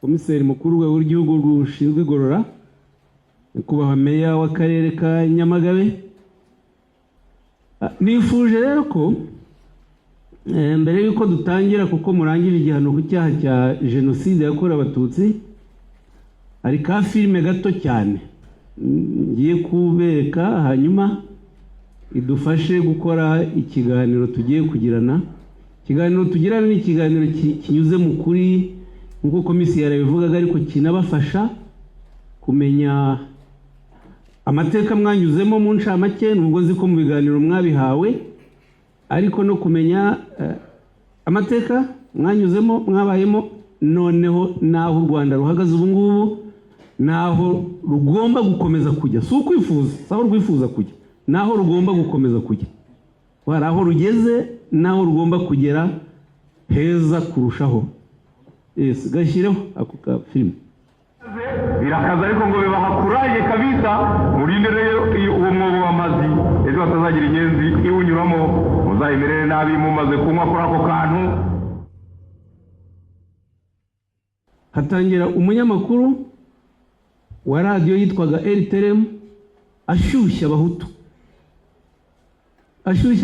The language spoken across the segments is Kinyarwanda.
komiseri mukuru w'igihugu rushinzwe igorora, nyakubahwa meya w'akarere ka Nyamagabe. Nifuje rero ko mbere yuko dutangira, kuko murangije igihano ku cyaha cya jenoside yakorewe abatutsi, ari ka filime gato cyane ngiye kubereka, hanyuma idufashe gukora ikiganiro tugiye kugirana. Ikiganiro tugirana ni ikiganiro kinyuze mu kuri nk'uko komisiyo yarabivugaga, ariko kinabafasha kumenya amateka mwanyuzemo mu ncamake, nubwo nzi ko mu biganiro mwabihawe, ariko no kumenya amateka mwanyuzemo, mwabayemo, noneho naho u Rwanda ruhagaze ubu ngubu, naho rugomba gukomeza kujya, si ukwifuza, saho rwifuza kujya, naho rugomba gukomeza kujya, wari aho rugeze naho rugomba kugera heza kurushaho. Gashyireho ako ka filime. Birakaza ariko ngo bibahakuraje kabisa, murinde rero uwo mwobo w'amazi, ejo batazagira inyenzi iwunyuramo, muzayimerere nabi mumaze kunywa kuri ako kantu. Hatangira umunyamakuru wa radio yitwaga RTM ashyushya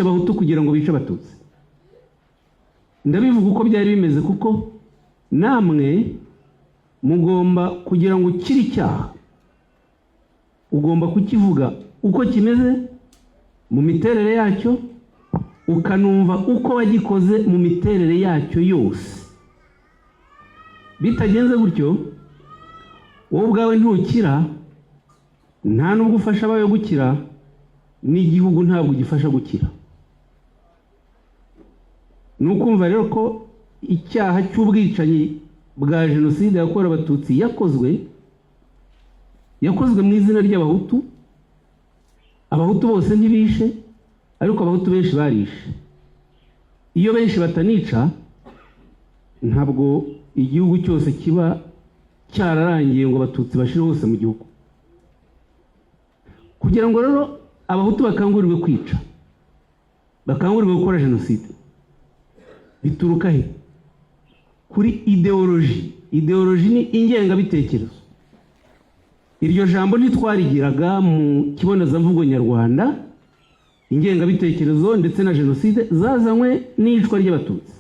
abahutu kugira ngo bice abatutsi. Ndabivuga uko byari bimeze, kuko namwe mugomba kugira ngo ukiri icyaha ugomba kukivuga uko kimeze mu miterere yacyo, ukanumva uko wagikoze mu miterere yacyo yose. Bitagenze gutyo, wowe ubwawe ntukira, nta nubwo ufasha abawe gukira, n'igihugu ntabwo gifasha gukira. Nukumva rero ko icyaha cy'ubwicanyi bwa jenoside yakorewe abatutsi yakozwe mu izina ry'abahutu. Abahutu bose ntibishe, ariko abahutu benshi barishe. Iyo benshi batanica, ntabwo igihugu cyose kiba cyararangiye ngo abatutsi bashire hose mu gihugu. Kugira ngo rero abahutu bakangurirwe kwica, bakangurirwe gukora jenoside, bituruka he? Kuri ideoloji. Ideoloji ni ingengabitekerezo. Iryo jambo ntitwarigiraga mu kibonezamvugo nyarwanda. Ingengabitekerezo ndetse na jenoside zazanywe n'icwa ry'abatutsi,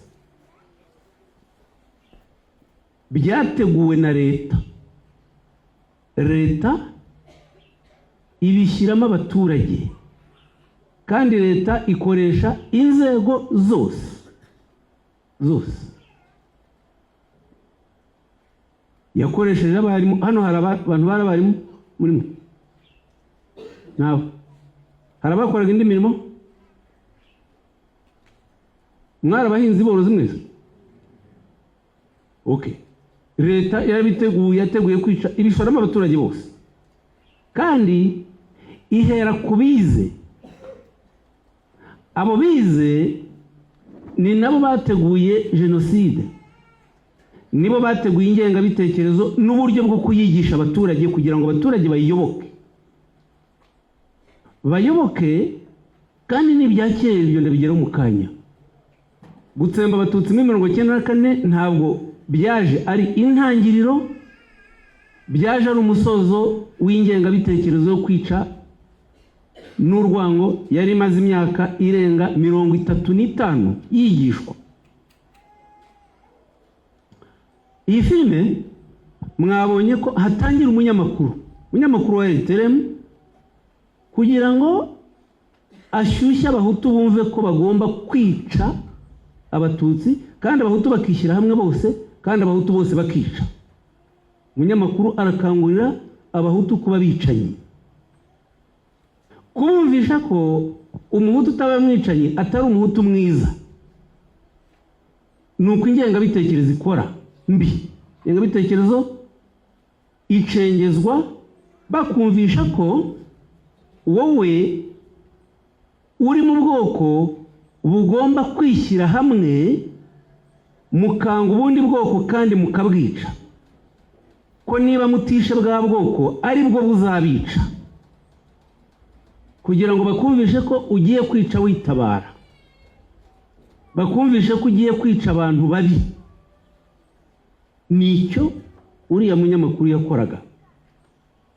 byateguwe na leta ibishyiramo abaturage, kandi leta ikoresha inzego zose. Yakoresheje abarimu. Hano hari abantu barabarimu murimo nawe, hari abakoraga indi mirimo, mwari abahinzi borozi mwese. Leta yateguye kwica, ibishoramo abaturage bose, kandi ihera ku bize. Abo bize ni nabo bateguye jenoside, nibo bateguye ingengabitekerezo n'uburyo bwo kuyigisha abaturage kugira ngo abaturage bayoboke. Kandi n'ibya kera ibyo ndabigeraho mu kanya. Gutsemba abatutsi muri 1994 ntabwo byaje ari intangiriro, byaje ari umusozo w'ingengabitekerezo yo kwica n'urwango yari imaze imyaka irenga 35 yigishwa. Iyi filime mwabonye ko hatangira umunyamakuru wa RTM kugira ngo ashyushye abahutu bumve ko bagomba kwica abatutsi, kandi abahutu bakishyira hamwe bose, kandi abahutu bose bakica. Umunyamakuru arakangurira abahutu kuba bicanyi, kubumvisha ko umuhutu utaba mwicanyi atari umuhutu mwiza. Nuko ingengabitekerezo ikora mbi. Ingengabitekerezo icengezwa bakumvisha ko wowe uri mu bwoko bugomba kwishyira hamwe mukanga ubundi bwoko kandi mukabwica, ko niba mutishe bwa bwoko ari bwo buzabica, kugira ngo bakumvishe ko ugiye kwica witabara, bakumvishe ko ugiye kwica abantu babi. Nicyo uriya munyamakuru yakoraga.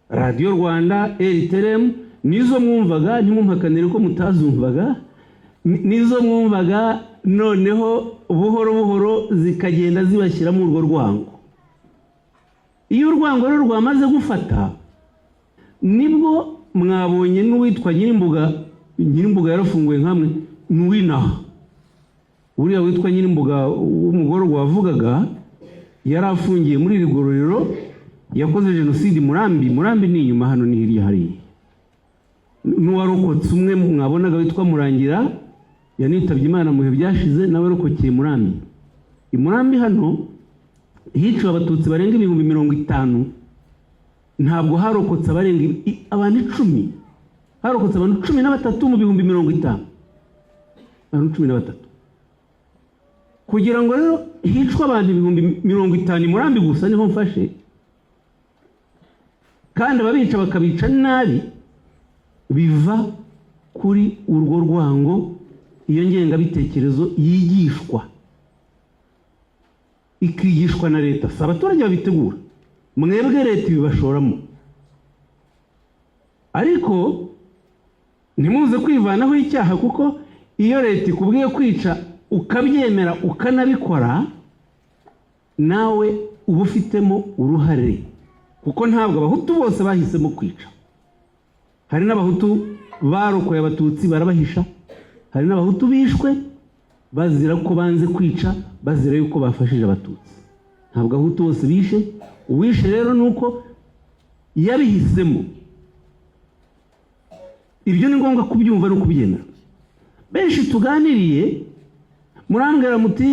Radio Rwanda, RTRM nizo mwumvaga, ntimumpakanire ko mutazumvaga, nizo mwumvaga, noneho buhoro buhoro zikagenda zibashyira mu urwo rwango. Iyo urwango rero rwamaze gufata, nibwo mwabonye n'uwitwa Nyirimbuga yarafunguwe nkamwe n'uwinaha. Uriya witwa Nyirimbuga w'umugororwa wavugaga yarafungiye muri rigororero, yakoze jenoside Murambi ni inyuma hano ni hirya hari. N'uwarokotse umwe mwabonaga witwa Murangira yanitabye Imana mu bihe byashize, nawe rokokeye Murambi. I Murambi hano hiciwe abatutsi barenga 50,000, ntabwo harokotse abarenga abantu 10, harokotse abantu 13 mu 50,000, abantu 13. Kugira ngo rero hicwa abantu 50,000 Murambi gusa niho mfashe, kandi ababica bakabica nabi, biva kuri urwo rwango. Iyo ngengabitekerezo yigishwa, ikigishwa na leta, si abaturage babitegura, mwebwe leta ibibashoramo. Ariko ntimuze kwivanaho icyaha, kuko iyo leta ikubwiye kwica ukabyemera ukanabikora, nawe uba ufitemo uruhare, kuko ntabwo abahutu bose bahisemo kwica. Hari n'abahutu barokoye abatutsi barabahisha, hari n'abahutu bishwe bazira ko banze kwica, bazira yuko bafashije abatutsi. Ntabwo abahutu bose bishe, uwishe rero nuko yabihisemo. Ibyo ni ngombwa kubyumva no kubyemera. Benshi tuganiriye murambwira muti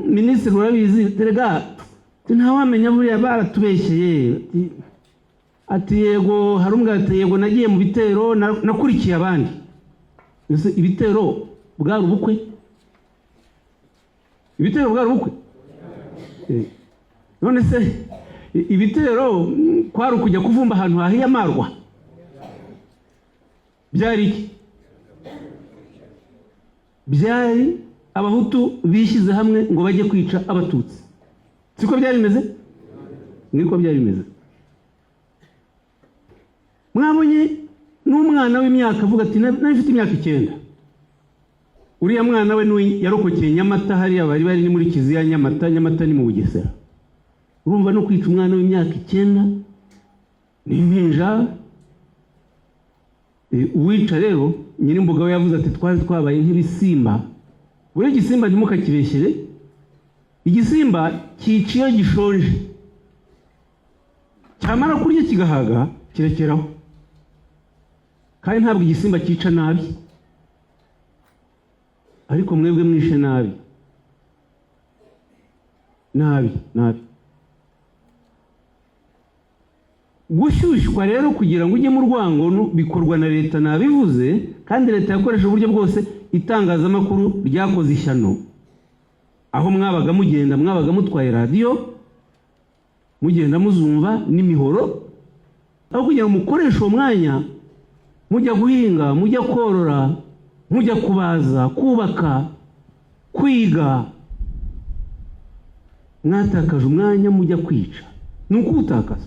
minisitiri urabizi, terega ntawamenya buriya baratubeshyeye. Ati yego, hari umwe ati yego nagiye mu bitero nakurikiye abandi. Ibitero bwari ubukwe? Ibitero bwari ubukwe? None se ibitero kwari ukujya kuvumba ahantu hahiye amarwa? Byari iki? Byari abahutu bishyize hamwe ngo bajye kwica abatutsi. Siko byari bimeze? Niko byari bimeze. Mwabonye n'umwana w'imyaka avuga ati nafite imyaka 9. Uriya mwana we yarokokeye Nyamata, hariya bari ni muri Kiziya Nyamata ni mu Bugesera. Urumva no kwica umwana w'imyaka 9 ni impinja. Uwica rero Nyirimbuga we yavuze ati twari twabaye nk'ibisimba. Buri gisimba ntimukakibeshyere, igisimba cyica iyo gishonje, cyamara kurya kigahaga kirekeraho. Kandi ntabwo igisimba cyica nabi, ariko mwebwe mwishe nabi. Gushyushywa rero kugira ngo ujye mu rwango bikorwa na leta, nabivuze, kandi leta yakoresha uburyo bwose. Itangazamakuru ryakoze ishyano, aho mwabaga mugenda, mwabaga mutwaye radio, mugenda muzumva n'imihoro, aho kugira ngo mukoreshe uwo mwanya mujya guhinga, mujya korora, mujya kubaza, kubaka, kwiga, mwatakaje umwanya mujya kwica. Nuko utakaza.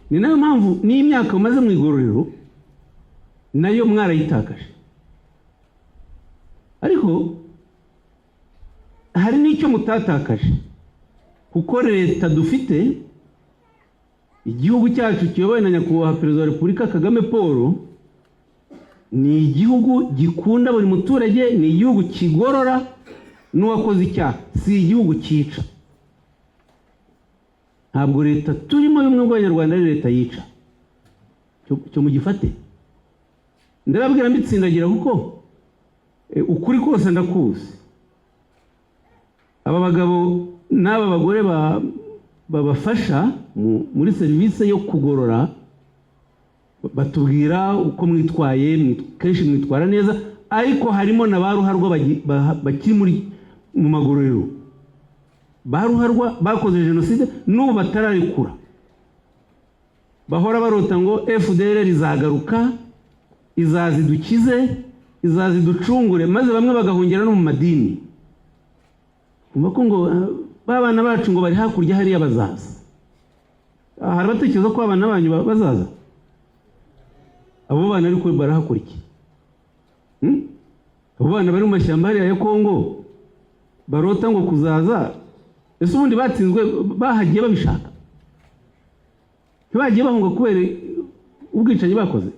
Ni nayo mpamvu n'imyaka umaze mu igororero nayo mwarayitakaje. Ariko hari n'icyo mutatakaje, kuko leta dufite, igihugu cyacu kiyobowe na nyakubahwa Perezida wa Repubulika Kagame Paul, ni igihugu gikunda buri muturage, ni igihugu kigorora n'uwakoze icyaha, si igihugu cyica. Ntabwo leta turimo y'umwe bw'Abanyarwanda ari leta yica. Cyo mugifate. Ndababwira mbitsindagira kuko ukuri kose ndakuzi. Aba bagabo n'aba bagore babafasha muri serivisi yo kugorora, batubwira uko mwitwaye, kenshi mwitwara neza, ariko harimo na baruharwa bakiri mu magororero. Baruharwa bakoze jenoside n'ubu batararikura. Bahora barota ngo FDR rizagaruka, izazidukize, izaziducungure, maze bamwe bagahungira no mu madini. Umva ko ngo babana bacu ngo bari hakurya hariya bazaza. Hari abatekereza ko abana banyu bazaza, abo bana ariko barahakurya. Abo bana bari mu mashyamba hariya ya Kongo barota ngo kuzaza, ese ubundi batsinzwe bahagiye babishaka? Ntibagiye bahunga kubera ubwicanyi bakoze?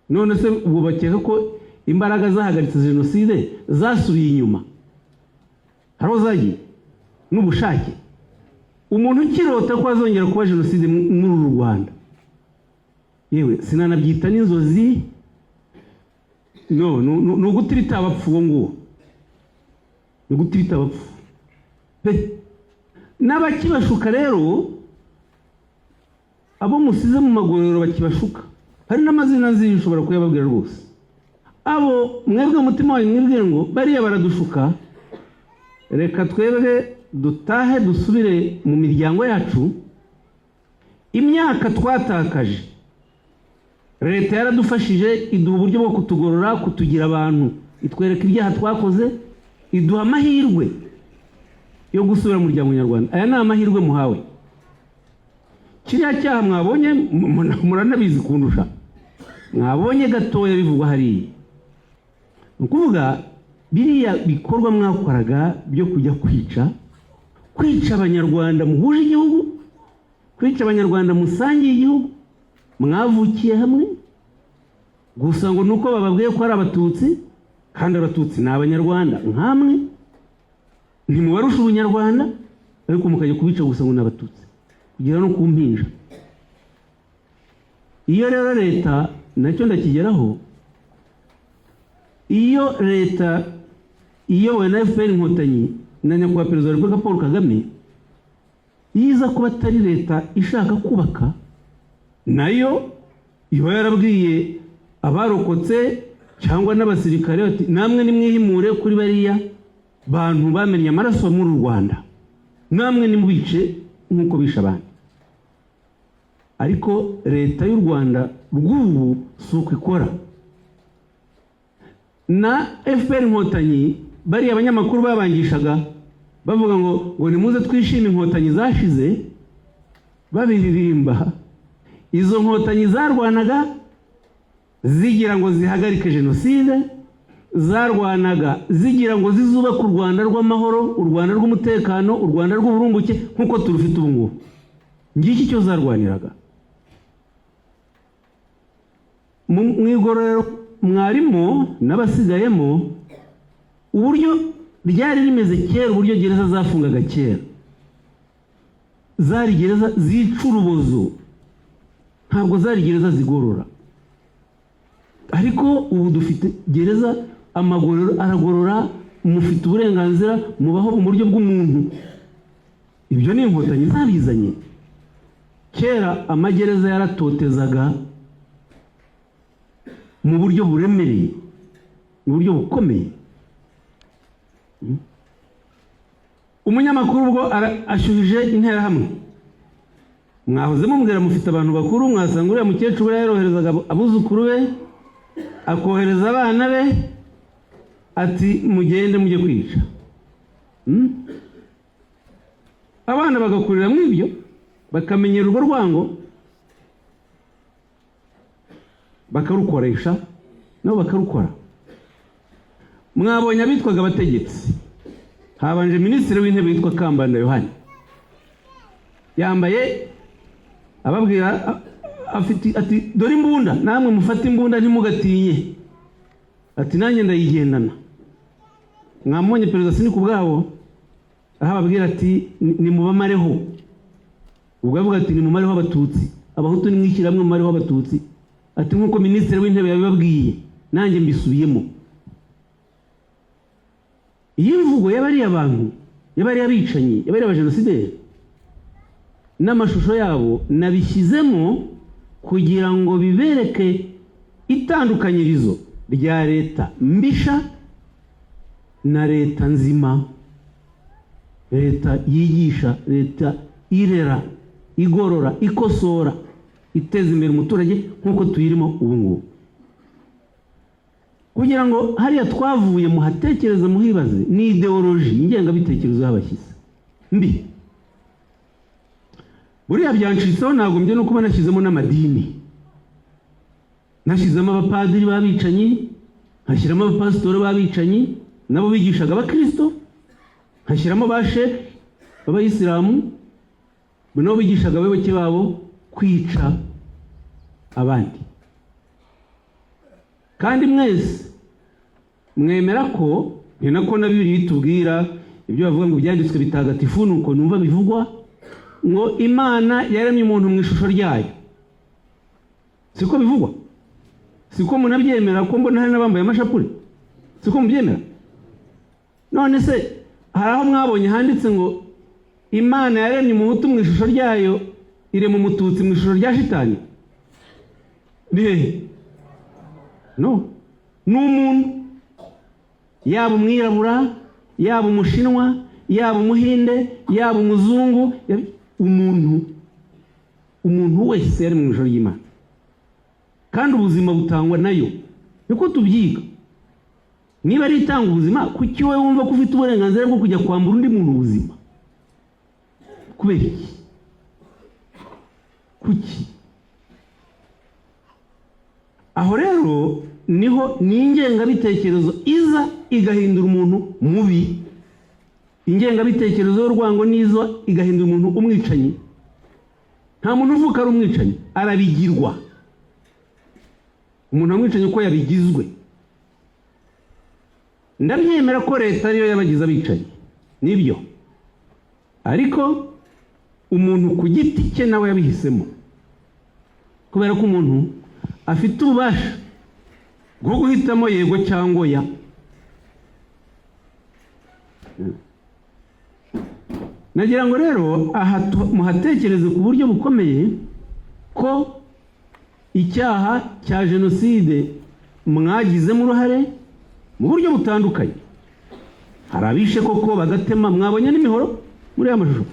None se ubwo bakeka ko imbaraga zahagaritse jenoside zasubiye inyuma? Haro zagiye n'ubushake. Umuntu ukirota ko azongera kuba jenoside muri uru Rwanda, yewe sinanabyita n'inzozi, no gutirita abapfu ngo nguwo, no gutirita abapfu n'abakibashuka. Rero abo musize mu magorero bakibashuka, hari n'amazina nzi ushobora kuyababwira rwose. Abo mwebwe umutima wawe mwibwire ngo bariya baradushuka, reka twebwe dutahe dusubire mu miryango yacu. Imyaka twatakaje leta yaradufashije, iduha uburyo bwo kutugorora, kutugira abantu, itwereka ibyaha twakoze, iduha amahirwe yo gusubira mu muryango nyarwanda. Aya ni amahirwe muhawe. Kiriya cyaha mwabonye muranabizi kundusha, mwabonye gatoya bivugwa hariya. Ukuvuga biriya bikorwa mwakoraga byo kujya kwica abanyarwanda muhuje igihugu, kwica abanyarwanda musangiye igihugu, mwavukiye hamwe gusa ngo nuko bababwiye ko ari abatutsi, kandi abatutsi ni abanyarwanda nkamwe, ntimubarusha ubunyarwanda, ariko mukajya kubica gusa ngo ni abatutsi, kugera no kumpinja. Iyo rero leta, nacyo ndakigeraho, iyo leta iyobowe na FPR Inkotanyi na nyakubahwa Perezida wa Repubulika Paul Kagame, yiza kuba atari leta ishaka kubaka, nayo iba yarabwiye abarokotse cyangwa n'abasirikare bati namwe nimwihimure kuri bariya bantu bamenye amaraso muri Rwanda, namwe nimubice nk'uko bisha abandi. Ariko leta y'u Rwanda rw'ubu suko ikora. Na FPR Inkotanyi bariya abanyamakuru babangishaga bavuga ngo nimuze twishime Inkotanyi zashize, babiririmba. Izo Nkotanyi zarwanaga zigira ngo zihagarike jenoside, zarwanaga zigira ngo zizubaka u Rwanda rw'amahoro, u Rwanda rw'umutekano, u Rwanda rw'uburumbuke nk'uko turufite ubu ngubu. Ngiki cyo zarwaniraga. Mwigorero mwarimo n'abasigayemo, uburyo ryari rimeze kera, uburyo gereza zafungaga kera, zari gereza zica urubozo, ntabwo zari gereza zigorora. Ariko ubu dufite gereza, amagorero aragorora, mufite uburenganzira, mubaho mu buryo bw'umuntu. Ibyo ni Inkotanyi zabizanye. Kera amagereza yaratotezaga mu buryo buremereye, mu buryo bukomeye. Umunyamakuru ubwo ashyuhije interahamwe, mwahoze mubwira mufite abantu bakuru, mwasanga uriya mukecuru yaroherezaga abuzukuru be, akohereza abana be, ati mugende mujye kwica. Abana bagakurira mu ibyo, bakamenyera urwo rwango, bakarukoresha nabo bakarukora. Mwabonye abitwaga abategetsi, habanje minisitiri w'intebe witwa Kambanda Yohani, yambaye ababwira ati dore imbunda, namwe mufate imbunda ntimugatinye, ati nanjye ndayigendana. Mwamubonye perezida sini ku bwabo, aho ababwira ati nimubamareho. Ubwo avuga ati nimumareho abatutsi, abahutu nimwishyira hamwe mumareho abatutsi, ati nk'uko minisitiri w'intebe yabibabwiye nanjye mbisubiyemo. Iyi mvugo y'abariya abantu, y'abariya bicanyi, y'abariya abajenosideri, n'amashusho yabo nabishyizemo kugira ngo bibereke itandukanyirizo rya leta mbisha na leta nzima, leta yigisha, leta irera, igorora, ikosora, iteza imbere umuturage nk'uko tuyirimo ubu ngubu. kugira ngo hariya twavuye muhatekereza muhibaze ni ideoloji ingengabitekerezo y'abashyize mbi. Buriya byancitseho nagombye no kuba nashyizemo n'amadini, nashyizemo abapadiri b'abicanyi, nkashyiramo abapasitori b'abicanyi nabo bigishaga abakristo, nkashyiramo bashe b'abayisilamu nabo bigishaga abayoboke babo kwica abandi. Kandi mwese mwemera ko ni nako na Bibiliya itubwira ibyo bavuga ngo byanditswe bitagatifu nuko numva bivugwa ngo Imana yaremye umuntu mu ishusho ryayo. Siko bivugwa? Siko munabyemera ko mbona hari n'abambaye amashapure? Siko mubyemera? None se hari aho mwabonye handitse ngo Imana yaremye umuhutu mu ishusho ryayo irema umututsi mu ishusho rya shitani? Ni hehe? No. Ni umuntu, yaba umwirabura, yaba umushinwa, yaba umuhinde, yaba umuzungu, umuntu wese yari mu ishusho ry'Imana. Kandi ubuzima butangwa nayo. Niko tubyiga. Niba ari itanga ubuzima, kuki wowe wumva ko ufite uburenganzira bwo kujya kwambura undi muntu ubuzima? Kubera iki? Kuki? Aho rero niho n'ingengabitekerezo iza igahindura umuntu mubi. Ingengabitekerezo y'urwango nizo igahindura umuntu umwicanyi. Nta muntu uvuka ari umwicanyi, arabigirwa. Umuntu amwicanyi uko yabigizwe. Ndabyemera ko leta ariyo yabagize abicanyi, nibyo. Ariko umuntu ku giti cye nawe yabihisemo, kubera ko umuntu afite ububasha bwo guhitamo yego cyangwa oya. Nagira ngo rero aha muhatekereze ku buryo bukomeye ko icyaha cya jenoside mwagizemo uruhare mu buryo butandukanye. Hari abishe koko bagatema, mwabonye n'imihoro muri aya mashusho,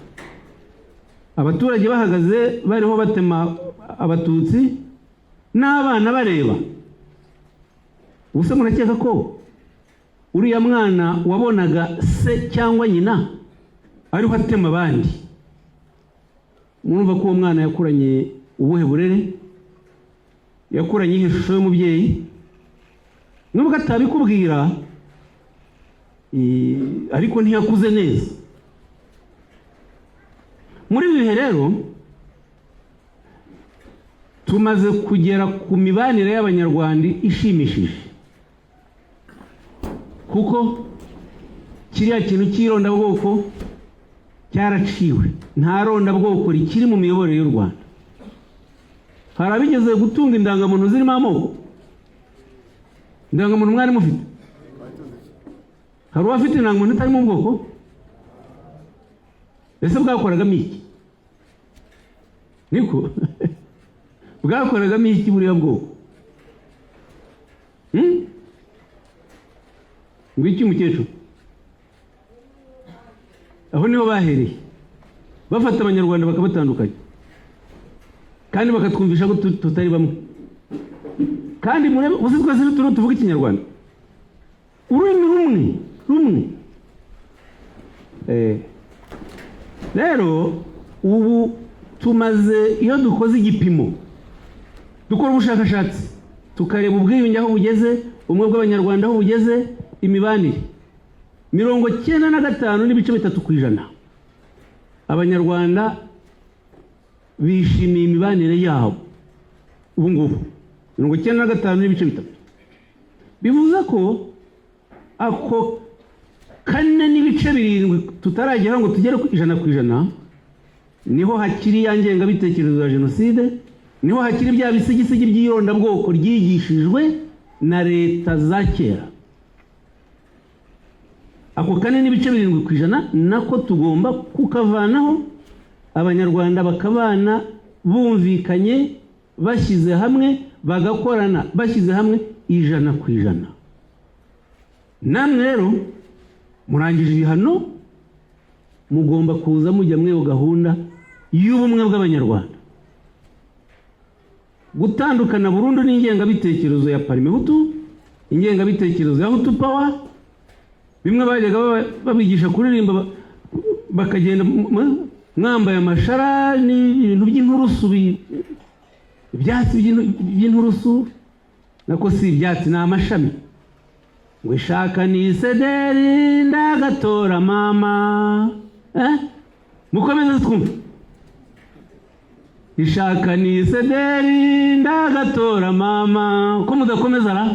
abaturage bahagaze bariho batema abatutsi n'abana bareba. Ubuse murakeka ko uriya mwana wabonaga se cyangwa nyina ariho atema abandi? Mwumva ko uwo mwana yakuranye ubuhe burere? Yakuranye ishusho y'umubyeyi? Nubwo atabikubwira ariko ntiyakuze neza. Muri ibi bihe rero tumaze kugera ku mibanire y'Abanyarwanda ishimishije, kuko kiriya kintu cy'irondabwoko cyaraciwe. Nta rondabwoko rikiri mu miyoborere y'u Rwanda. Hari abigeze gutunga indangamuntu zirimo amoko? Indangamuntu mwari mufite? Hari uwafite indangamuntu itarimo ubwoko? Ese bwakoragamo iki? Niko bwakoragamo iki buriya bwoko? Ngwiki umukecuru? Aho niho bahereye bafata Abanyarwanda bakabatandukanya, kandi bakatwumvisha ko tutari bamwe. Kandi murebe uzi twese tuvuga Ikinyarwanda, ururimi rumwe. Rero ubu tumaze, iyo dukoze igipimo, dukora ubushakashatsi tukareba ubwiyunge aho bugeze, umwe bw'Abanyarwanda aho bugeze, imibanire 95.3% Abanyarwanda bishimiye imibanire yabo ubu ngubu 95.3%. Bivuze ko ako 4.7 tutaragera ngo tugere ku 100%, niho hakiri ya ngengabitekerezo ya jenoside, niho hakiri bya bisigisigi by'irondabwoko ryigishijwe na leta za kera. Ako 4.7% nako tugomba kukavanaho, Abanyarwanda bakabana bumvikanye, bashyize hamwe, bagakorana bashyize hamwe 100%. Namwe rero murangije ibihano, mugomba kuza mujya mweho gahunda y'ubumwe bw'Abanyarwanda, gutandukana burundu n'ingengabitekerezo ya parimehutu, ingengabitekerezo ya Hutu Power, bimwe bajyaga babigisha kuririmba bakagenda mwambaye amashara n'ibintu by'inturusu, ibyatsi by'inturusu, nako si ibyatsi ni amashami, ngo ishaka ni sederi ndagatora mama, mukomeze twumva, ishaka ni sederi ndagatora mama, ko mudakomeza ra,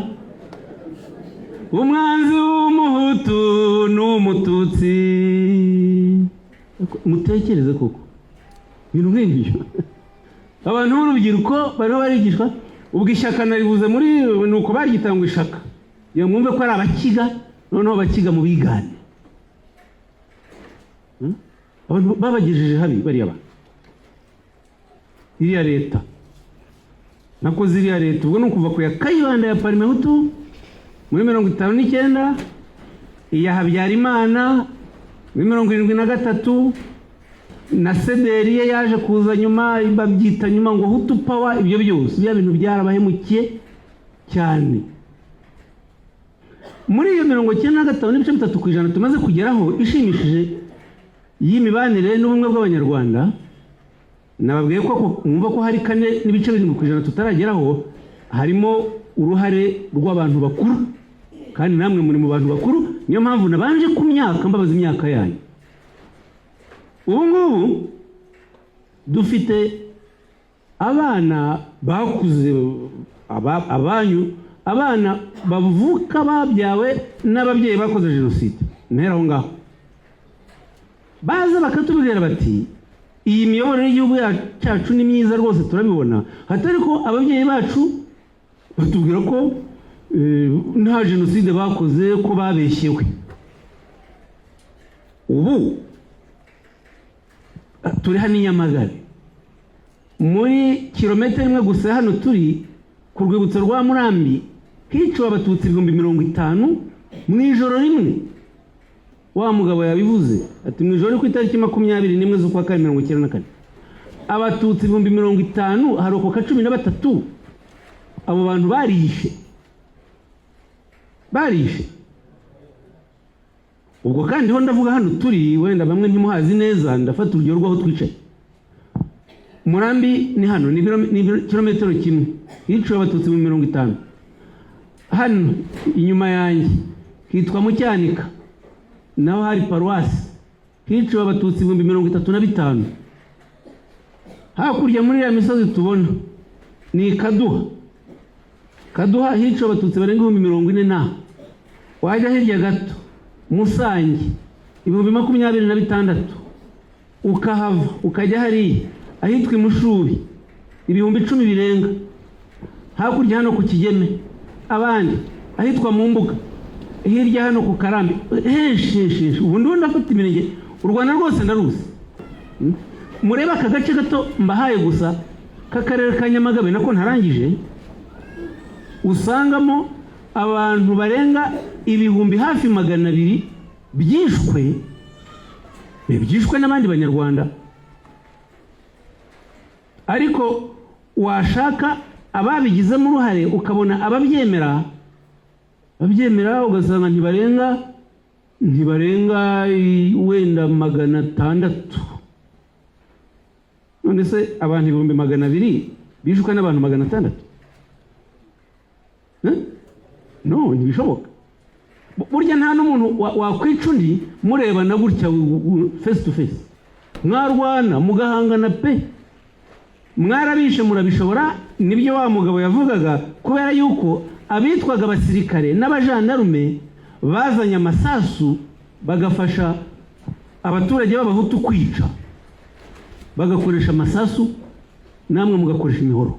umwanzi w'umuhutu n'umututsi, mutekereze koko ibintu nk'ibyo. Abantu b'urubyiruko bariho barigishwa, ubwo ishyaka naribuze muri nuko barigitanga ishaka, iyo mwumve ko ari abakiga, noneho bakiga mu bigane, abantu babagejeje habi bariya abantu. Iriya leta nako ziriya leta ubwo nukuva ku ya Kayibanda ya Parmehutu muri 59, iya Habyarimana muri 73, na Sederi ye yaje kuza nyuma, babyita nyuma ngo Hutu Power. Ibyo byose bya bintu byarabahemukiye cyane. Muri iyo 95.3% tumaze kugeraho ishimishije y'imibanire n'ubumwe bw'abanyarwanda, nababwiye ko mwumva ko hari 4.7% tutarageraho, harimo uruhare rw'abantu bakuru, kandi namwe muri mu bantu bakuru, niyo mpamvu nabanje ku myaka mbabaza imyaka yanyu. Ubu ngubu dufite abana bakuze, abanyu, abana bavuka babyawe n'ababyeyi bakoze jenoside, ntera aho ngaho, baza bakatubwira bati iyi miyoborere y'igihugu cyacu ni myiza rwose, turabibona, hatari ko ababyeyi bacu batubwira ko nta jenoside bakoze, ko babeshyewe. Ubu turi hano i Nyamagabe, muri kilometero imwe gusa hano turi ku rwibutso rwa Murambi, hiciwe abatutsi 50,000 mu ijoro rimwe. Wa mugabo yabivuze ati mu ijoro ku itariki 21 z'ukwa 1994 abatutsi 50,000 harokoka 13. Abo bantu barishe. Ubwo kandi ho ndavuga hano turi, wenda bamwe ntimuhazi neza, ndafata urugero rw'aho twicaye. Murambi ni hano, ni kilometero kimwe, hiciwe abatutsi 50,000. Hano inyuma yanjye hitwa mu Cyanika, naho hari paruwasi, hiciwe abatutsi 35,000. Hakurya muri ya misozi tubona ni Kaduha, hiciwe abatutsi barenga 40,000. Wajya hirya gato Musange 26,000, ukahava ukajya hariya ahitwa Imushubi 10,000 birenga. Hakurya hano ku Kigeme abandi ahitwa mu Mbuga, hirya hano ku Karambi, henshi. Ubu ndiho ndafata imirenge, u Rwanda rwose ndaruzi. Mureba aka gace gato mbahaye gusa k'akarere ka Nyamagabe, nako ntarangije, usangamo abantu barenga ibihumbi hafi 200 byishwe n'abandi banyarwanda. Ariko washaka ababigizemo uruhare ukabona ababyemera, ugasanga ntibarenga wenda 600. None se abantu 200,000 bishwe n'abantu 600? No, ntibishoboka. Burya nta n'umuntu wakwica undi murebana gutya face to face, mwarwana mugahangana pe, mwarabishe murabishobora. Nibyo wa mugabo yavugaga, kubera yuko abitwaga abasirikare n'abajandarume bazanye amasasu bagafasha abaturage b'abahutu kwica, bagakoresha amasasu, namwe mugakoresha imihoro.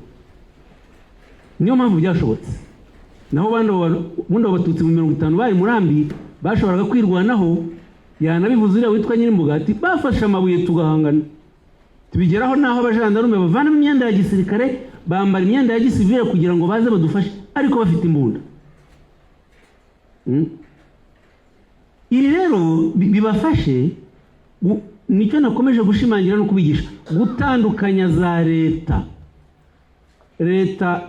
Niyo mpamvu byashobotse. Naho bundi abatutsi 50 bari Murambi bashoboraga kwirwanaho. Yanabivuze uriya witwa Nyirimbuga ati bafashe amabuye tugahangana. Tubigeraho naho abajandarume bavana imyenda ya gisirikare bambara imyenda ya gisivile kugira ngo baze badufashe, ariko bafite imbunda. Ibi rero bibafashe, nicyo nakomeje gushimangira no kubigisha, gutandukanya za leta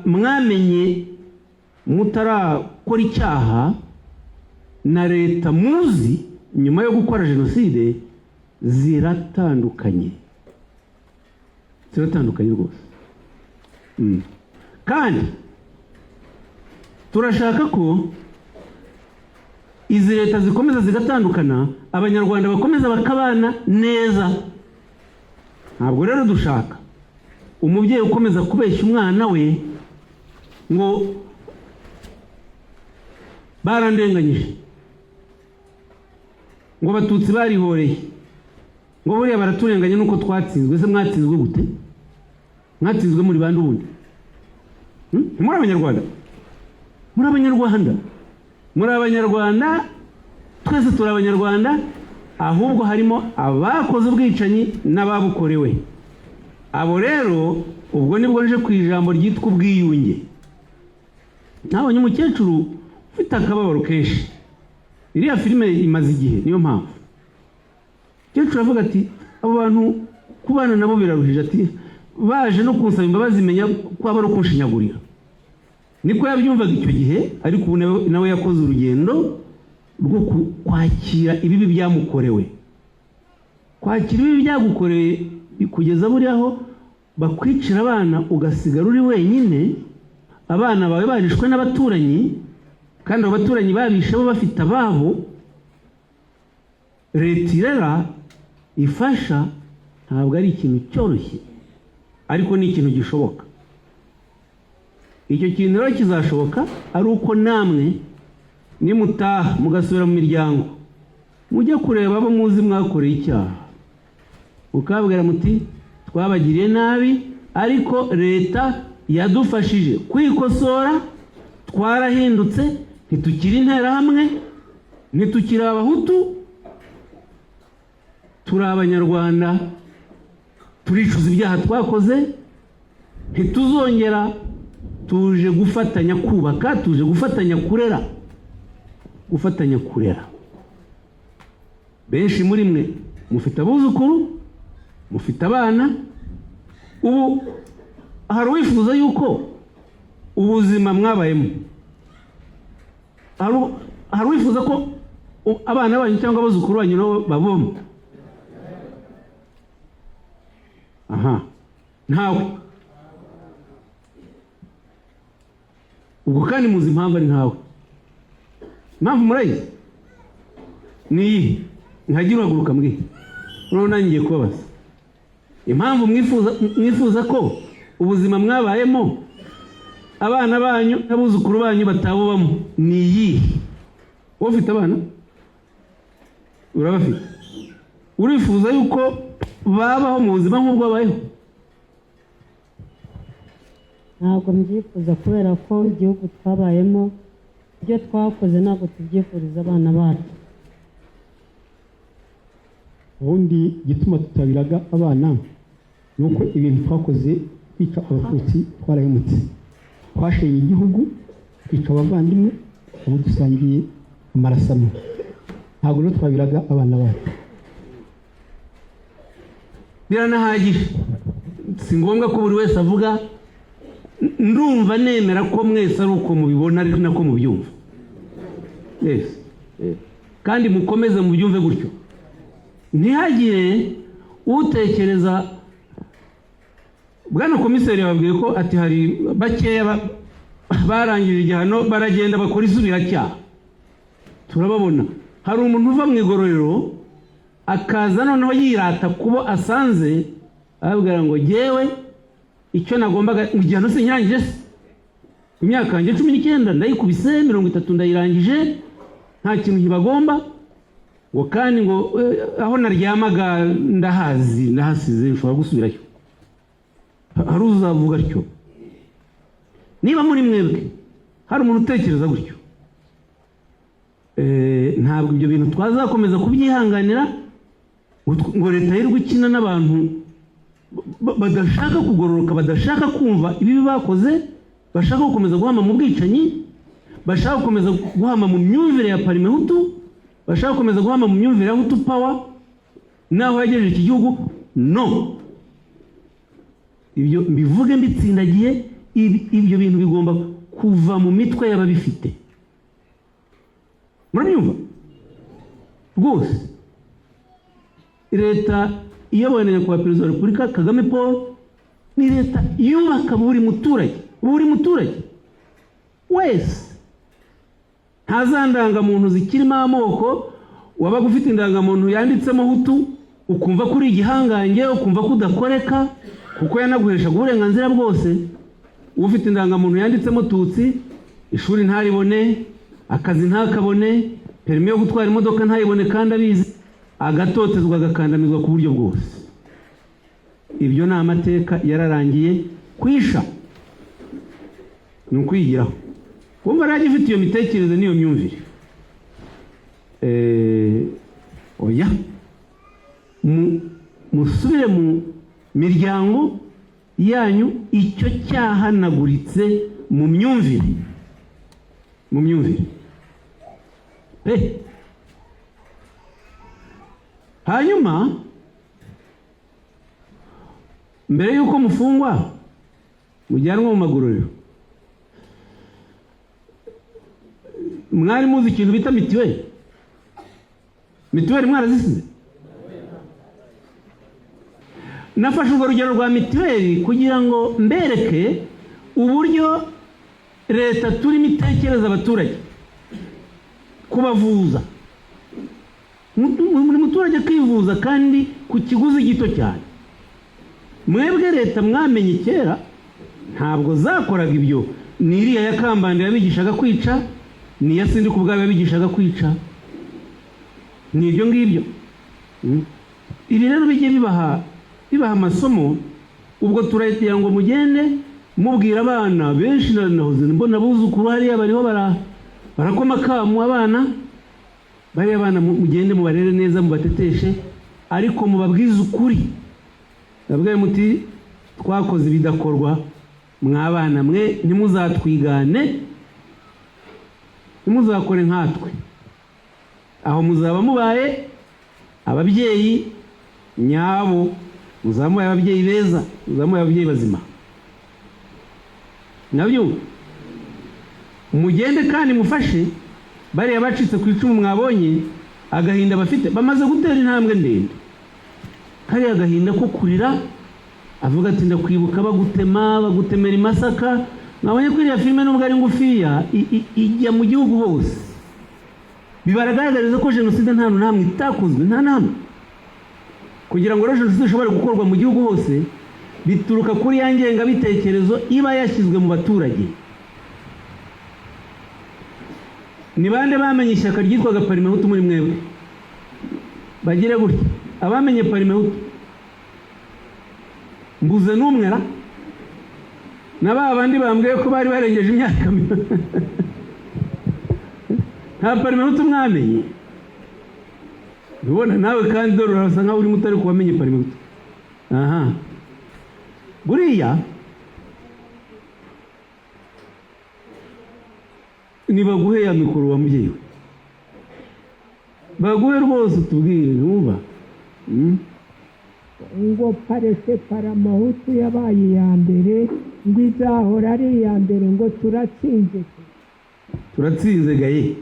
mwamenye mutarakora icyaha na leta muzi nyuma yo gukora jenoside ziratandukanye rwose. Kandi turashaka ko izi leta zikomeza zigatandukana, abanyarwanda bakomeza bakabana neza. Ntabwo rero dushaka umubyeyi ukomeza kubeshya umwana we ngo barandenganyije, ngo abatutsi barihoreye, ngo buriya baraturenganya nuko twatsinzwe. Se mwatsinzwe gute? Mwatsinzwe muri bande ubundi? Muri abanyarwanda? Muri abanyarwanda? Muri abanyarwanda, twese turi abanyarwanda, ahubwo harimo abakoze ubwicanyi n'ababukorewe. Abo rero ubwo nibwo nje ku ijambo ryitwa ubwiyunge. Nabonye umukecuru ufite akababaro kenshi. Iriya filime imaze igihe, niyo mpamvu umukecuru avuga ati abo bantu kubana nabo biraruhije, ati baje no kunsaba imbabazi menya ko aba ari ukunshinyagurira. Niko yabyumvaga icyo gihe, ariko ubu nawe yakoze urugendo rwo kwakira ibibi byamukorewe. Kwakira ibibi byagukorewe kugeza buriya aho bakwicira abana ugasigara uri wenyine, abana bawe barishwe n'abaturanyi, kandi abo baturanyi babishe bo bafite ababo. Leta irera ifasha ntabwo ari ikintu cyoroshye, ariko ni ikintu gishoboka. Icyo kintu rero kizashoboka ari uko namwe nimutaha mugasubira mu miryango, mujye kureba abo muzi mwakoreye icyaha, ukabwira muti twabagiriye nabi, ariko leta yadufashije kwikosora, twarahindutse, ntitukiri interahamwe, ntitukiri abahutu, turi abanyarwanda, turicuza ibyaha twakoze, ntituzongera, tuje gufatanya kubaka, tuje gufatanya kurera. Gufatanya kurera. Benshi muri mwe mufite abuzukuru, mufite abana. Ubu hari uwifuza yuko ubuzima mwabayemo, hari uwifuza ko abana banyu cyangwa abuzukuru banyu nabo babamo? Aha, ntawe. Ubwo kandi muzi impamvu ari ntawe. Impamvu murayizi ni iyi, nkagira uhaguruka mbwiye, noneho nanjye ngiye kubabaza. Impamvu mwifuza ko ubuzima mwabayemo abana banyu n'abuzukuru banyu batabubamo ni iyi. Wowe ufite abana? Urabafite? Urifuza yuko babaho mu buzima nk'ubwo babayeho? Ntabwo mbyifuza, kubera ko igihugu twabayemo, ibyo twakoze ntabwo tubyifuriza abana bacu. Ubundi gituma tutabiraga abana nuko ibintu twakoze, kwica abatutsi twarahemutse, twashenye igihugu, twica abavandimwe, abo dusangiye amaraso amwe. Ntabwo rero twabiraga abana bacu. Biranahagije, si ngombwa ko buri wese avuga ndumva nemera ko mwese ari uko mubibona, ari nako mubyumva. Yes. Kandi mukomeze mubyumve gutyo. Ntihagire utekereza, bwana komiseri yababwiye ko ati hari bakeya barangije igihano baragenda bakora isubiracyaha. Turababona. Hari umuntu uva mu igororero akaza noneho yirata kubo asanze, ababwira ngo jyewe icyo nagombaga igihano sinyirangije se, imyaka yanjye 19 ndayikubise, 30 ndayirangije, nta kintu nkibagomba, ngo kandi ngo aho naryamaga ndahasize, nshobora gusubirayo. Hari uzavuga atyo? Niba muri mwebwe hari umuntu utekereza gutyo, ntabwo ibyo bintu twazakomeza kubyihanganira ngo leta y'irwa ikina n'abantu badashaka kugororoka, badashaka kumva ibibi bakoze, bashaka gukomeza guhama mu bwicanyi, bashaka gukomeza guhama mu myumvire ya parimehutu, bashaka gukomeza guhama mu myumvire ya hutu power, naho yagejeje iki gihugu. No, ibyo mbivuge mbitsindagiye, ibyo bintu bigomba kuva mu mitwe y'ababifite. Murabyumva rwose leta iyobowe na nyakubahwa perezida wa repubulika Kagame Paul ni leta yubaka buri muturage wese. Ntazandanga muntu zikirimo amoko, wabaga ufite indangamuntu yanditsemo Hutu ukumva kuri igihangange, ukumva kudakoreka kuko yanaguheshaga uburenganzira bwose. Ufite indangamuntu yanditsemo Tutsi, ishuri ntaribone, akazi ntakabone, perime yo gutwara imodoka ntayibone kandi abizi, agatotezwa agakandamizwa ku buryo bwose. Ibyo ni amateka yararangiye kwisha, ni ukwigiraho. Wumva rero ifite iyo mitekerereze n'iyo myumvire, oya musubire mu miryango yanyu, icyo cyahanaguritse mu myumvire, hanyuma mbere yuko mufungwa mujyanwa mu magororero, mwari muzi ikintu bita mituweli? Mituweli mwarazisize? Nafashe urwo rugero rwa mituweli kugira ngo mbereke uburyo leta turimo itekereza abaturage kubavuza. Buri muturage kwivuza kandi ku kiguzi gito cyane. Mwebwe leta mwamenye kera ntabwo zakoraga ibyo. Ni iriya ya Kambanda yabigishaga kwica, ni iya Sindi ku bwabo yabigishaga kwica, ni ibyo ngibyo. Ibi rero bijye bibaha amasomo. Ubwo turagira ngo mugende mubwira abana benshi, nahoze mbona buzukuru hariya bariho barakoma kamu abana bariya abana, mugende mubarere neza, mubateteshe, ariko mubabwize ukuri. Nabwiye muti twakoze ibidakorwa, mwabana mwe ntimuzatwigane, ntimuzakore nkatwe. Aho muzaba mubaye ababyeyi nyabo, muzamuye ababyeyi beza, muzamuye ababyeyi bazima. Nabyo mugende kandi mufashe bariya bacitse ku icumu mwabonye agahinda bafite, bamaze gutera intambwe ndende. Kariya agahinda ko kurira, avuga ati ndakwibuka bagutemera i Masaka. Mwabonye ko iriya filime nubwo ari ngufiya ijya mu gihugu hose, bibaragaragariza ko jenoside nta namwe itakozwe, nta namwe. Kugira ngo jenoside ishobore gukorwa mu gihugu hose, bituruka kuri ya ngengabitekerezo iba yashyizwe mu baturage. Ni bande bamenye ishyaka ryitwaga Parimehutu muri mwebwe? Bagire gutya, abamenye Parimehutu mbuze n'umwera, na ba bandi bambwiye ko bari barengeje imyaka nta Parimehutu mwamenye. Ubona nawe kandi dore urasa nkaho uri mutari kubamenye Parimehutu. Aha, buriya nibaguhe ya mikoro wa mubyeyi we, baguhe rwose utubwire. Numva ngo parese Paramahutu yabaye iya mbere, ngo izahora ari iya mbere, ngo turatsinze gaye.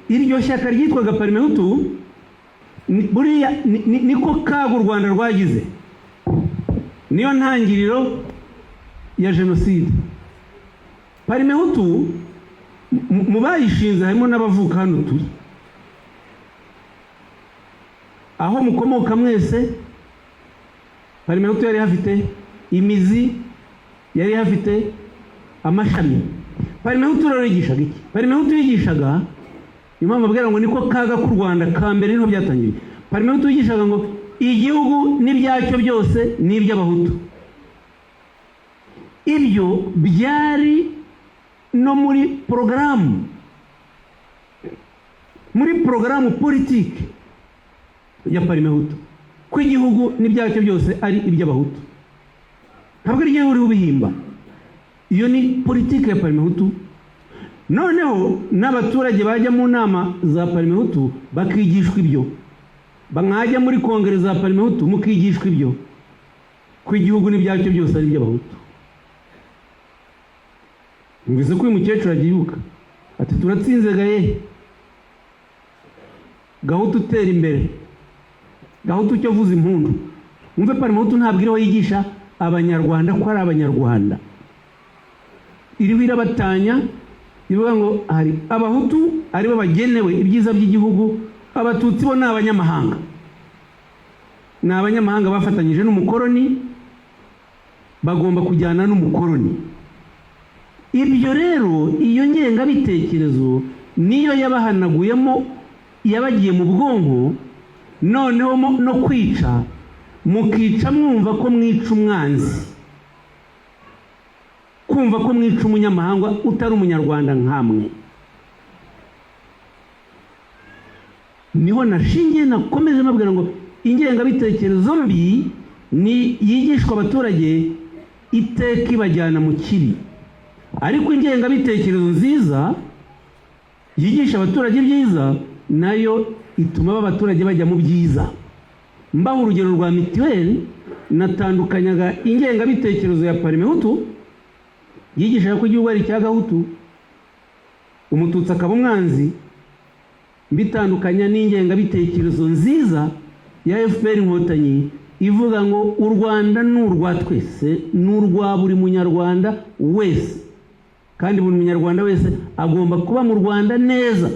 Iryo shyaka ryitwaga Parimehutu buriya niko kaga u Rwanda rwagize, niyo ntangiriro ya jenoside. Parimehutu mu bayishinze harimo n'abavuka hano turi, aho mukomoka mwese. Parimehutu yari hafite imizi, yari hafite amashami. Parimehutu rero yigishaga iki? Parimehutu yigishaga, impamvu abwira ngo niko kaga k'u Rwanda ka mbere niho byatangiye. Parimehutu yigishaga ngo igihugu n'ibyacyo byose ni iby'abahutu. Ibyo byari no muri porogaramu politiki ya Parimehutu, ko igihugu n'ibyacyo byose ari iby'abahutu. Ntabwo ari igihugu uriho ubihimba, iyo ni politiki ya Parimehutu. Noneho n'abaturage bajya mu nama za Parimehutu bakigishwa ibyo, mwajya muri kongere za Parimehutu mukigishwa ibyo. ko igihugu n'ibyacyo byose ari iby'abahutu. Numvise ko uyu mukecuru agibuka ati turatsinze gaye, gahutu utera imbere, gahutu cyo vuza impundu. Umve Parmehutu ntabwo iriho yigisha abanyarwanda ko ari abanyarwanda, iriho irabatanya ivuga ngo hari abahutu aribo bagenewe ibyiza by'igihugu, abatutsi bo ni abanyamahanga, ni abanyamahanga bafatanyije n'umukoroni, bagomba kujyana n'umukoroni. Ibyo rero iyo ngengabitekerezo niyo yabahanaguyemo, yabagiye mu bwonko, noneho no kwica, mukica mwumva ko mwica umwanzi, kumva ko mwica umunyamahanga utari umunyarwanda nkamwe. Niho nashingiye nakomeje mabwira ngo ingengabitekerezo mbi ni yigishwa abaturage iteka ibajyana mu kibi, ariko ingengabitekerezo nziza yigisha abaturage ibyiza nayo ituma abaturage bajya mu byiza. Mbaho urugero rwa mituweli, natandukanyaga ingengabitekerezo ya Parmehutu yigishaga ko igihugu ari icya gahutu, umututsi akaba umwanzi, mbitandukanya n'ingengabitekerezo nziza ya FPR Inkotanyi ivuga ngo u Rwanda ni urwa twese, ni urwa buri munyarwanda wese, kandi buri munyarwanda wese agomba kuba mu Rwanda neza,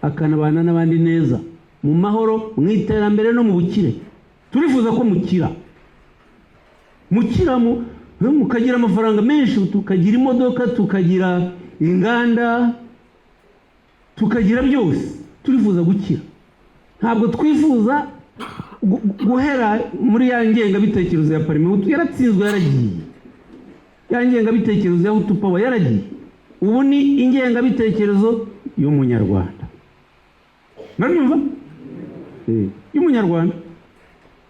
akanabana n'abandi neza mu mahoro, mu iterambere no mu bukire. Turifuza ko mukira mukagira amafaranga menshi, tukagira imodoka, tukagira inganda, tukagira byose. Turifuza gukira, ntabwo twifuza guhera muri ya ngengabitekerezo ya Parmehutu. Yaratsinzwe, yaragiye. Ya ngengabitekerezo ya Hutu Power yaragiye. Ubu ni ingengabitekerezo y'umunyarwanda. Murabyumva? Y'umunyarwanda.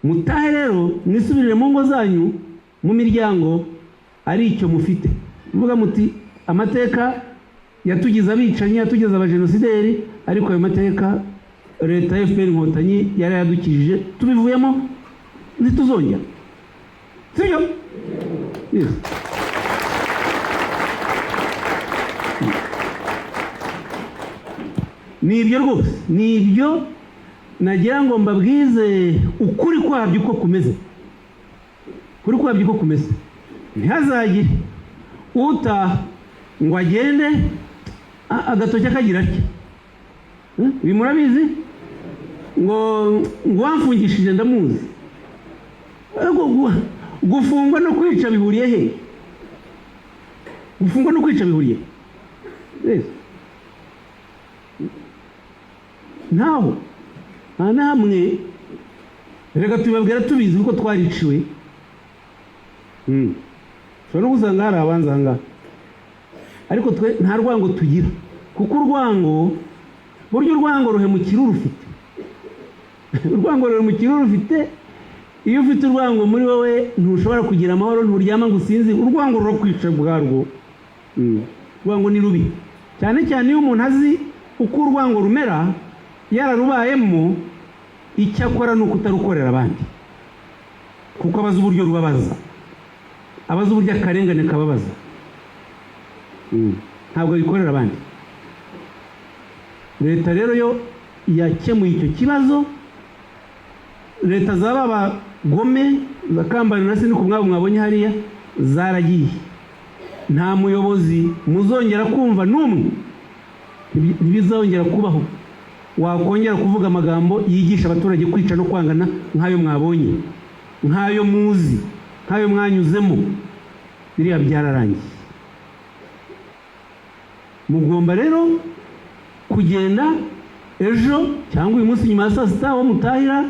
Mutahe rero mwisubirire mu ngo zanyu, mu miryango, ari icyo mufite. Mvuga muti amateka yatugize abicanyi, yatugize abajenosideri, ariko ayo mateka leta ya FPR Inkotanyi yari yadukijije, tubivuyemo ntituzongera. Sibyo? Yes. Ni ibyo rwose, ni ibyo nagira ngo mbabwize ukuri kwabyo uko kumeze. Ukuri kwabyo uko kumeze. Ntihazagire utaha ngo agende agatoki akagira atya. Ibi murabizi ngo wamfungishije ndamuzi. Gufungwa no kwica bihuriye he? Gufungwa no kwica bihuriye he? Ntaho nta namwe. Reka tubabwira tubizi kuko twariciwe. Ushobora no gusanga hari abanza aha ngaha, ariko twe nta rwango tugira, kuko urwango buryo urwango ruhemukira urufite. Urwango ruhemukira urufite. Iyo ufite urwango muri wowe ntushobora kugira amahoro, nturyama ngo usinzi. Urwango rurakwica bwarwo. Urwango ni rubi cyane cyane iyo umuntu azi uko urwango rumera, yararubayemo, icyo akora ni ukutarukorera abandi, kuko abaza uburyo rubabaza, abaza uburyo akarengane kababaza, ntabwo abikorera abandi. Leta rero yo yakemuye icyo kibazo. Leta zaba bagome za Kambani na Sendika mwabo mwabonye hariya zaragiye. Nta muyobozi muzongera kumva n'umwe, ntibizongera kubaho, wakongera kuvuga amagambo yigisha abaturage kwica no kwangana nk'ayo mwabonye, nk'ayo muzi, nk'ayo mwanyuzemo. Biriya byararangiye. Mugomba rero kugenda ejo cyangwa uyu munsi nyuma ya saa sita aho mutahira,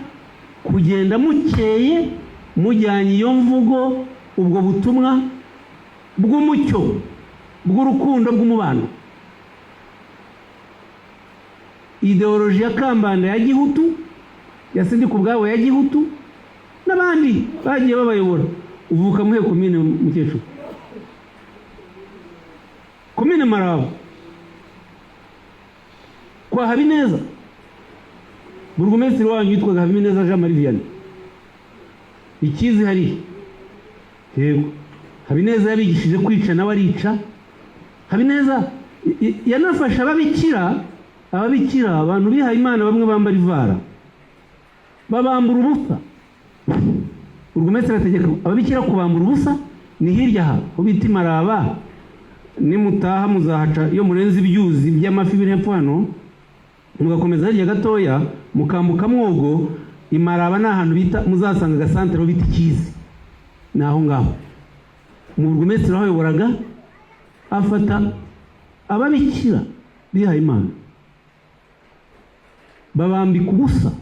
kugenda mukeye mujyanye iyo mvugo, ubwo butumwa bw'umucyo, bw'urukundo, bw'umubano. Ideoloji ya Kambanda ya Gihutu, ya Sendika ubwabo ya Gihutu, n'abandi bagiye babayobora. Uvuka muhe komine mukecuru? Komine Maraba kwa Habineza. Burugumesitiri wanyu yitwaga Habineza Jean Marie Vianney. ikizi hari yego Habineza yabigishije kwica nawe arica. Habineza yanafasha ababikira abantu bihaye Imana bamwe bambara ivara babambura ubusa. Urugumesitiri ategeka ababikira kubambura ubusa ni hirya aha ho bita Maraba. Nimutaha muzahaca iyo murenze ibyuzi by'amafi biri hepfo hano mugakomeza hirya gatoya mukambuka Mwogo. Imaraba ni ahantu bita muzasanga agasantere ho bita Ikizi naho ngaho. Mu burugumesitiri aho yayoboraga afata ababikira bihaye Imana babambika ubusa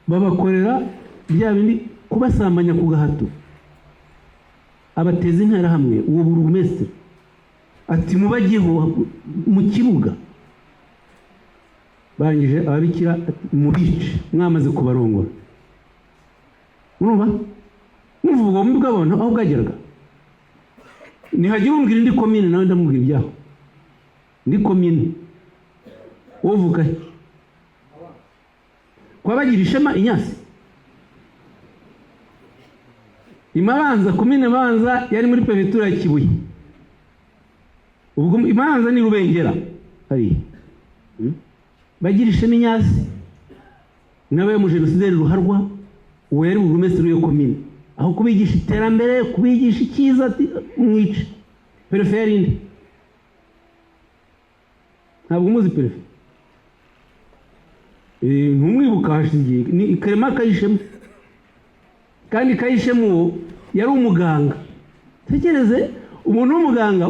babakorera bya bindi kubasambanya ku gahato abateza intera hamwe. Uwo burugumesitiri ati mubajyeho mu kibuga. Barangije ababikira mubice mwamaze kubarongora. Urumva ubwo bumwe bw'abantu aho bwageraga. Nihagira umbwira indi komine nawe ndamubwira ibyaho. Ndi komine wovuga he kwabagira Ishema Inyasi Imabanza komine Banza yari muri prefecture ya Kibuye. Ubwo Imabanza ni Rubengera hari bagira Ishema Inyasi nawe mu Jenoside Ruharwa uwo yari burugumesitiri yo komine aho kubigisha iterambere kubigisha icyiza mwice. Perefe yarinde ntabwo muzi perefe ntumwibuka hashigiye ni Clement Kayishema kandi Kayishema uwo yari umuganga. Tekereze umuntu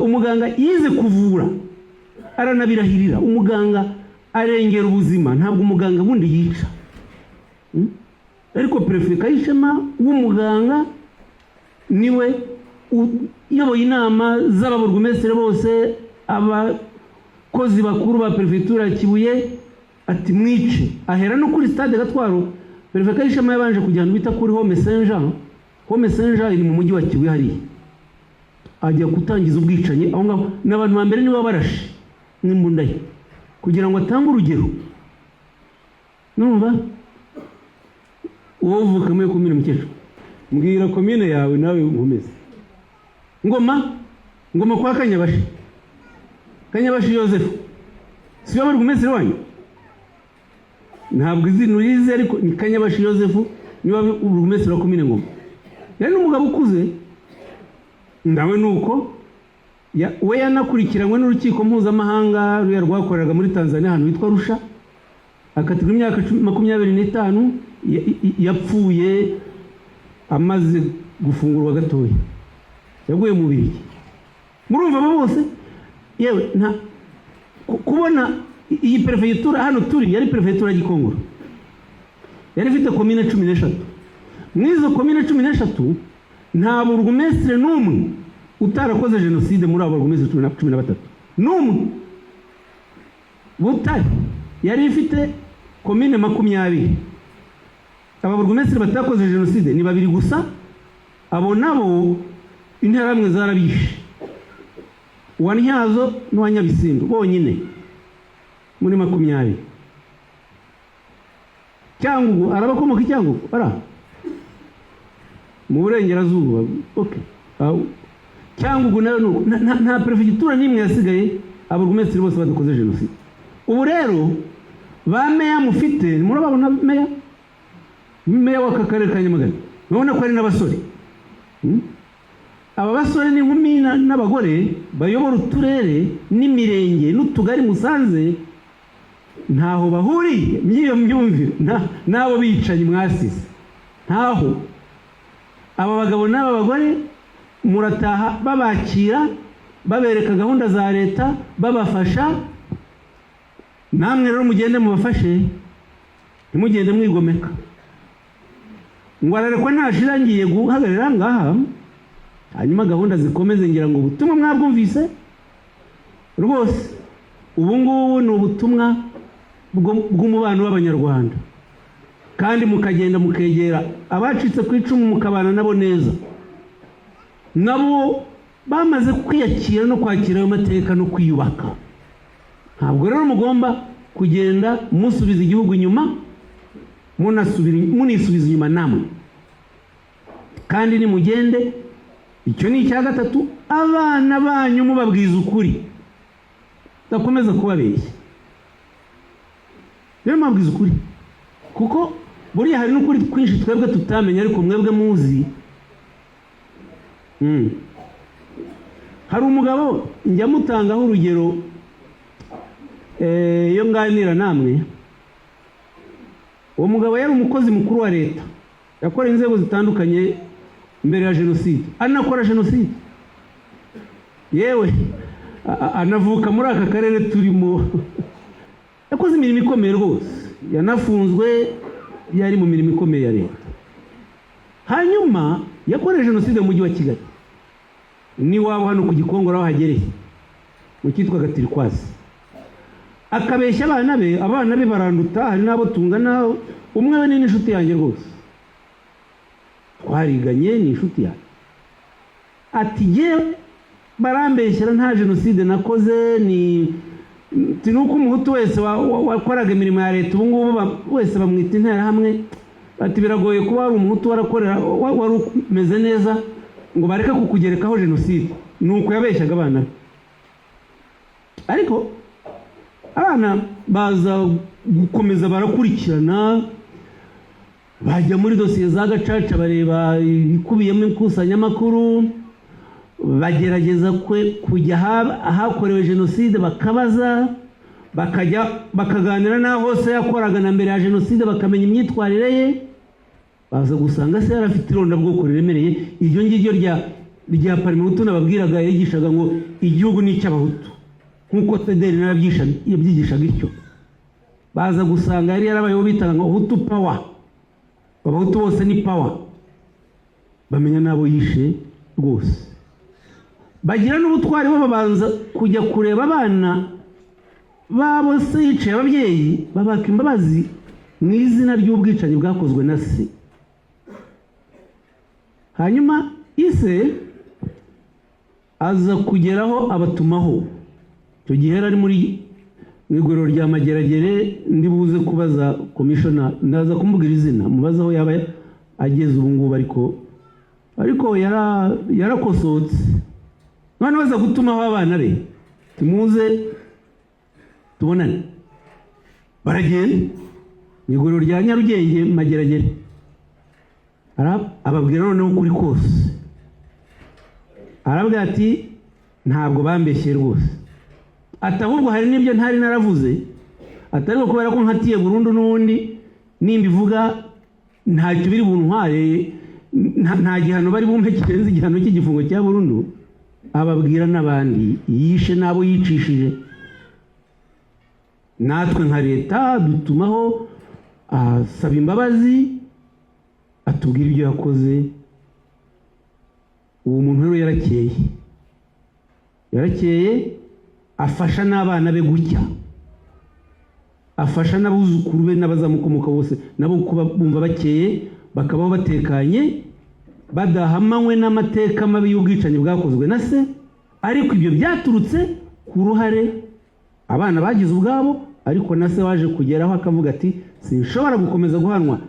umuganga yize kuvura aranabirahirira. Umuganga arengera ubuzima ntabwo umuganga bundi yica. Ariko Perefe Kayishema w'umuganga niwe uyoboye inama z'ababurugumesitiri bose abakozi bakuru ba prefecture ya Kibuye ati mwice. Ahera no kuri stade Gatwaro. Perefe Kayishema yabanje kujyana bita kuri Home Saint-Jean iri mu mujyi wa Kibuye hariya ajya gutangiza ubwicanyi aho ngaho n'abantu ba mbere nibo barashe n'imbunda ye kugira ngo atange urugero. Numva wowe uvuka muri komine Mukecuru mbwira komine yawe nawe nkomeze. Ngoma kwa Kanyabashi Joseph siyo burugumesitiri wanyu ntabwo izina urize ariko ni Kanyabashi Joseph niba burugumesitiri wa komine Ngoma. Yari umugabo ukuze ndawe nuko we yanakurikiranywe n'urukiko mpuzamahanga ruya rwakoreraga muri Tanzania ahantu hitwa Arusha akatirwa imyaka 25 yapfuye amaze gufungurwa gatoya yaguye mu Bubiligi. Murumva bose yewe nta kubona iyi prefecture hano turi yari prefecture ya Gikongoro yari ifite komine 13. Mwizo komine 13 nta burugumesitiri n'umwe utarakoze jenoside muri abo burugumesitiri 13 n'umwe. Butare yari ifite komine 20. Aba burugumesitiri batakoze jenoside ni 2 gusa. Abo nabo interahamwe zarabishe. Wantyazo n'Uwanyabisindu bonyine muri 20. Cyangugu arabakomoka Cyangugu mu burengerazuba. Okay. Cyangugu nayo nta prefecture nimwe yasigaye aburugumesitiri bose badakoze jenoside. Ubu rero ba meya mufite murababona meya w'akarere ka Nyamagabe none ko ari n'abasore. Aba basore n'inkumi n'abagore bayobora uturere n'imirenge n'utugari musanze ntaho bahuriye myiyo myumvire nabo bicanyi mwasize ntaho. Aba bagabo n'aba bagore murataha babakira babereka gahunda za leta babafasha. Namwe rero mugende mubafashe ntimugende mwigomeka ngo ararekwa ntashira ngiye guhagarara ngaha hanyuma gahunda zikomeze. Ngira ngo ubutumwa mwabwumvise rwose. Ubu ngubu ni ubutumwa bw'umubano w'Abanyarwanda kandi mukagenda mukegera abacitse ku icumu mukabana nabo neza. Nabo bamaze kwiyakira no kwakira ayo mateka no kwiyubaka. Ntabwo rero mugomba kugenda musubiza igihugu inyuma munisubiza inyuma namwe, kandi nimugende. Icyo ni icya gatatu, abana banyu mubabwiza ukuri, dakomeza kubabeshya. Rero mubabwiza ukuri, kuko buriya hari n'ukuri kwinshi twebwe tutamenya ariko mwebwe muzi. Hari umugabo njya mutangaho urugero iyo nganira namwe. Uwo mugabo yari umukozi mukuru wa leta, yakora inzego zitandukanye mbere ya jenoside, anakora jenoside, yewe anavuka muri aka karere turimo. Yakoze imirimo ikomeye rwose, yanafunzwe, yari mu mirimo ikomeye ya leta. Hanyuma yakoreje jenoside mu mujyi wa Kigali, ni wabo hano ku Gikongoro aho hagereye mu cyitwa Gatirikwazi. Akabeshya abana be baranduta, hari n'abo tungana. Umwe we ni inshuti yanjye rwose, twariganye, ni inshuti yanjye. Ati yewe barambeshyera nta jenoside nakoze, ni nuko umuhutu wese wakoraga imirimo ya leta ubu ngubu wese bamwita interahamwe. Ati biragoye kuba wari umuhutu warakorera wari umeze neza ngo bareke kukugerekaho jenoside. Nuko yabeshyaga abana be. Ariko abana baza gukomeza barakurikirana, bajya muri dosiye za Gacaca bareba ibikubiyemo ikusanyamakuru, bagerageza kujya ahakorewe jenoside bakabaza, bakaganira n'aho se yakoraga na mbere ya jenoside bakamenya imyitwarire ye. Baza gusanga se yarafite irondabwoko riremereye. Iryo ngiryo rya Parimehutu nababwiraga yigishaga ngo igihugu ni icy'abahutu, nk'uko Tederi yabyigishaga ityo. Baza gusanga yari yarabayeho bitaga ngo Hutu power, abahutu bose ni power. Bamenya n'abo yishe rwose. Bagira n'ubutwari bo babanza kujya kureba abana babo se yicaye ababyeyi, babaka imbabazi mu izina ry'ubwicanyi bwakozwe na se. Hanyuma ise aza kugeraho abatumaho. Icyo gihe ari muri mu iguriro rya Mageragere, ndi buze kubaza komishona, ndaza kumubwira izina, mubaza aho yaba ageze ubu ngubu. Ariko yarakosotse. None baza gutumaho abana be, timuze tubonane. Baragenda mu iguriro rya Nyarugenge Mageragere, ababwira noneho ukuri kose. Arabwira ati ntabwo bambeshye rwose, ati ahubwo hari n'ibyo ntari naravuze, atari kubera ko nkatiye burundu n'ubundi nimbivuga ntacyo biri buntware, nta gihano bari bumpe kirenze igihano cy'igifungo cya burundu. Ababwira n'abandi yishe n'abo yicishije. Natwe nka leta dutumaho asaba imbabazi, atubwira ibyo yakoze. Uwo muntu rero yarakeye, afasha n'abana be gucya, afasha n'abuzukuru be n'abazamukomoka bose nabo kuba bumva bakeye, bakabaho batekanye, badahamanywe n'amateka mabi y'ubwicanyi bwakozwe na se. Ariko ibyo byaturutse ku ruhare abana bagize ubwabo, ariko na se waje kugeraho akavuga ati sinshobora gukomeza guhamwa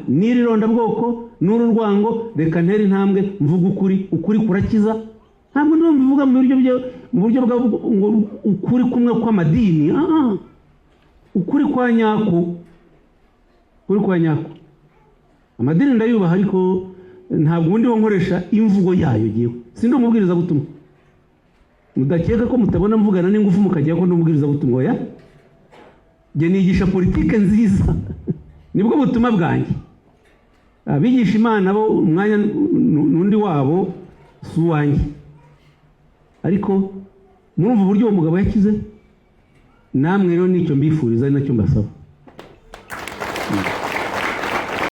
n'iri rondabwoko n'uru rwango, reka ntere intambwe mvuga ukuri kurakiza. Ntabwo ndimo mbivuga mu buryo bwa ukuri kumwe kw'amadini, ukuri kwa nyako. Amadini ndayubaha, ariko ntabwo ubundi nkoresha imvugo yayo giwe. Sindi umubwiriza butumwa, mudakeka ko mutabona mvugana n'ingufu mukagira ko ndumubwiriza butumwa. Ya nge nigisha politike nziza, nibwo butumwa bwanjye. Abigisha Imana bo umwanya n'undi wabo si uwanjye. Ariko murumva uburyo uwo mugabo yakize, namwe rero nicyo mbifuriza, ari nacyo mbasaba.